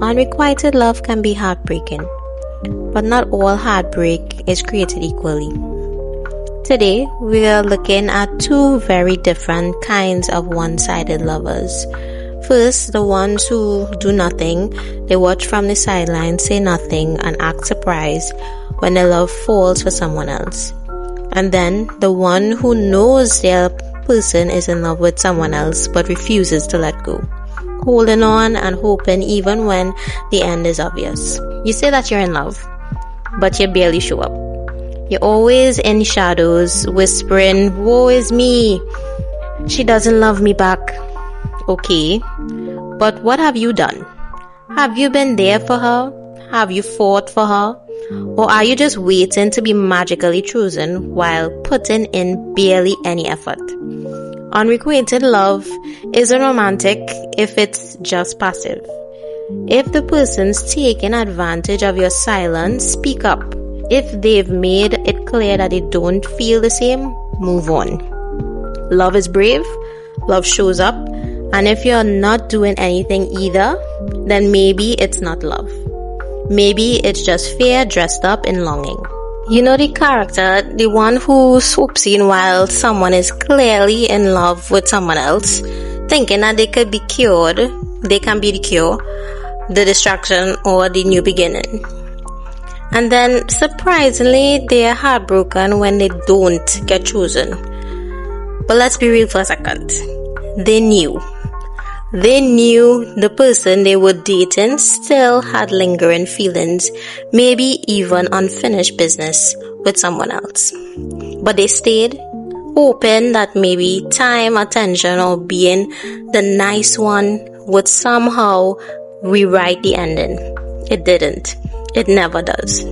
Unrequited love can be heartbreaking, but not all heartbreak is created equally. Today, we are looking at two very different kinds of one-sided lovers. First, the ones who do nothing. They watch from the sidelines, say nothing, and act surprised when their love falls for someone else. And then, the one who knows their person is in love with someone else but refuses to let go, holding on and hoping even when the end is obvious. You say that you're in love, but you barely show up. You're always in shadows, whispering, "Woe is me. She doesn't love me back." Okay, but what have you done? Have you been there for her? Have you fought for her? Or are you just waiting to be magically chosen while putting in barely any effort? Unrequited love isn't romantic if it's just passive. If the person's taking advantage of your silence, speak up. If they've made it clear that they don't feel the same, move on. Love is brave. Love shows up. And if you're not doing anything either, then maybe it's not love. Maybe it's just fear dressed up in longing. You know the character, the one who swoops in while someone is clearly in love with someone else, thinking that they could be cured, they can be the cure, the distraction, or the new beginning. And then, surprisingly, they are heartbroken when they don't get chosen. But let's be real for a second. They knew the person they were dating still had lingering feelings, maybe even unfinished business with someone else. But they stayed, hoping that maybe time, attention, or being the nice one would somehow rewrite the ending. It didn't. It never does.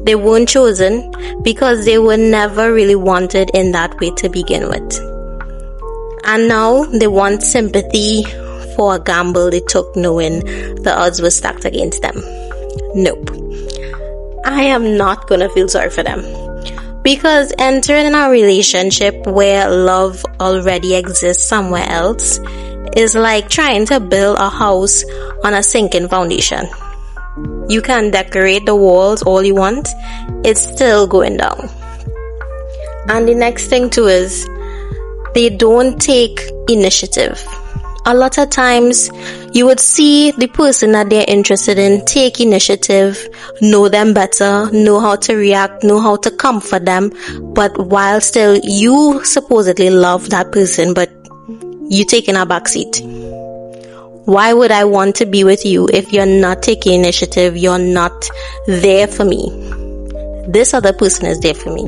They weren't chosen because they were never really wanted in that way to begin with. And now they want sympathy for a gamble they took knowing the odds were stacked against them. Nope. I am not gonna feel sorry for them. Because entering a relationship where love already exists somewhere else is like trying to build a house on a sinking foundation. You can decorate the walls all you want, it's still going down. And the next thing too is, they don't take initiative. A lot of times, you would see the person that they're interested in take initiative, know them better, know how to react, know how to comfort them, but while still you supposedly love that person, but you taking a backseat. Why would I want to be with you if you're not taking initiative, you're not there for me? This other person is there for me.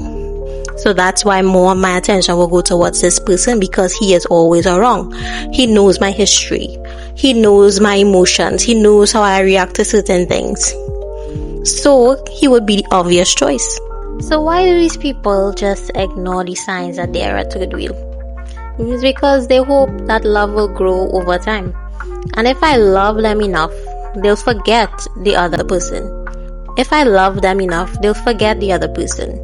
So that's why more of my attention will go towards this person, because he is always around. He knows my history. He knows my emotions. He knows how I react to certain things. So he would be the obvious choice. So why do these people just ignore the signs that they are a third wheel? It's because they hope that love will grow over time. And if I love them enough, they'll forget the other person. If I love them enough, they'll forget the other person.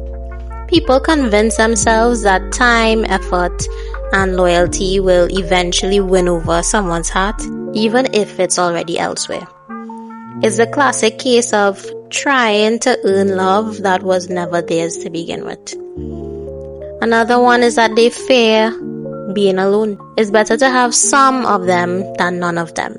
People convince themselves that time, effort, and loyalty will eventually win over someone's heart, even if it's already elsewhere. It's the classic case of trying to earn love that was never theirs to begin with. Another one is that they fear being alone. It's better to have some of them than none of them.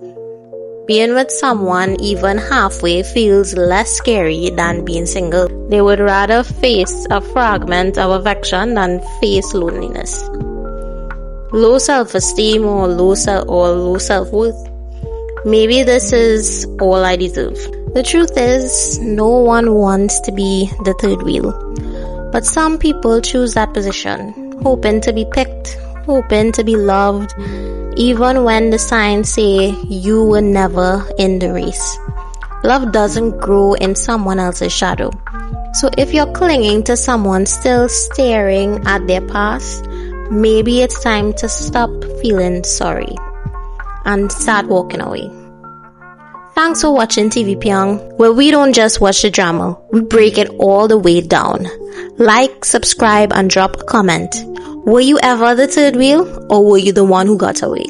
Being with someone even halfway feels less scary than being single. They would rather face a fragment of affection than face loneliness. Low self-esteem or low self-worth. Maybe this is all I deserve. The truth is, no one wants to be the third wheel. But some people choose that position, hoping to be picked, hoping to be loved, even when the signs say you were never in the race. Love doesn't grow in someone else's shadow. So if you're clinging to someone still staring at their past, maybe it's time to stop feeling sorry and start walking away. Thanks for watching TV Peong, where we don't just watch the drama, we break it all the way down. Like, subscribe, and drop a comment. Were you ever the third wheel, or were you the one who got away?